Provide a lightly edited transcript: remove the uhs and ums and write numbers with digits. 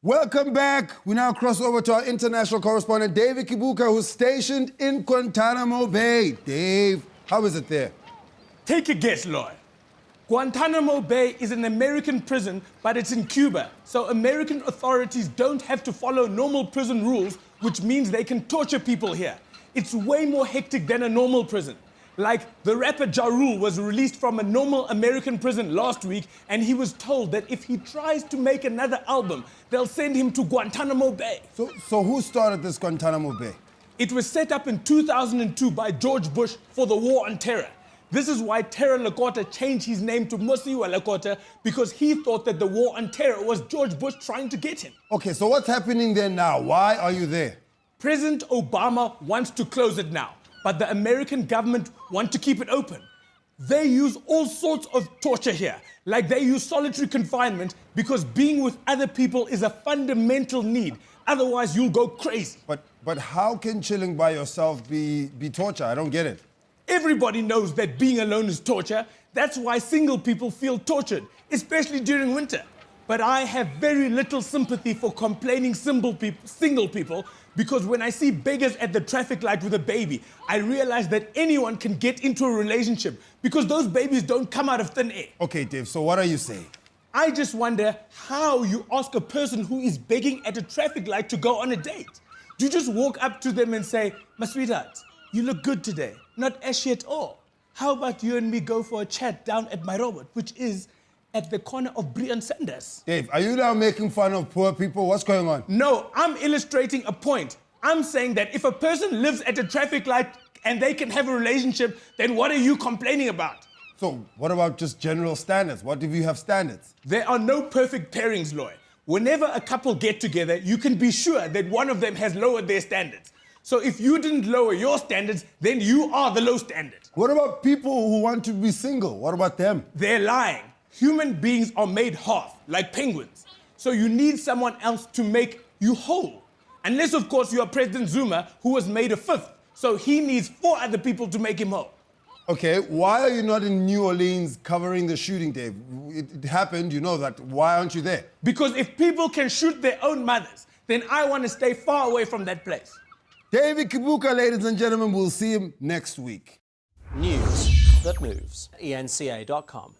Welcome back. We now cross over to our international correspondent, David Kibuuka, who's stationed in Guantanamo Bay. Dave, how is it there? Take a guess, Lloyd. Guantanamo Bay is an American prison, but it's in Cuba. So American authorities don't have to follow normal prison rules, which means they can torture people here. It's way more hectic than a normal prison. Like, the rapper Ja Rule was released from a normal American prison last week, and he was told that if he tries to make another album, they'll send him to Guantanamo Bay. So who started this Guantanamo Bay? It was set up in 2002 by George Bush for the war on terror. This is why Terror Lakota changed his name to Mosiwa Lakota, because he thought that the war on terror was George Bush trying to get him. Okay, so what's happening there now? Why are you there? President Obama wants to close it now, but the American government want to keep it open. They use all sorts of torture here, like they use solitary confinement because being with other people is a fundamental need. Otherwise, you'll go crazy. But how can chilling by yourself be torture? I don't get it. Everybody knows that being alone is torture. That's why single people feel tortured, especially during winter. But I have very little sympathy for complaining single people, because when I see beggars at the traffic light with a baby, I realize that anyone can get into a relationship because those babies don't come out of thin air. Okay, Dave, so what are you saying? I just wonder how you ask a person who is begging at a traffic light to go on a date. Do you just walk up to them and say, "My sweetheart, you look good today, not ashy at all. How about you and me go for a chat down at my robot, which is at the corner of Brian Sanders?" Dave, are you now making fun of poor people? What's going on? No, I'm illustrating a point. I'm saying that if a person lives at a traffic light and they can have a relationship, then what are you complaining about? So what about just general standards? What if you have standards? There are no perfect pairings, Lloyd. Whenever a couple get together, you can be sure that one of them has lowered their standards. So if you didn't lower your standards, then you are the low standard. What about people who want to be single? What about them? They're lying. Human beings are made half, like penguins. So you need someone else to make you whole. Unless, of course, you are President Zuma, who was made a fifth. So he needs 4 other people to make him whole. Okay, why are you not in New Orleans covering the shooting, Dave? It happened, you know that. Why aren't you there? Because if people can shoot their own mothers, then I want to stay far away from that place. David Kibuuka, ladies and gentlemen, we'll see him next week. News that moves. ENCA.com.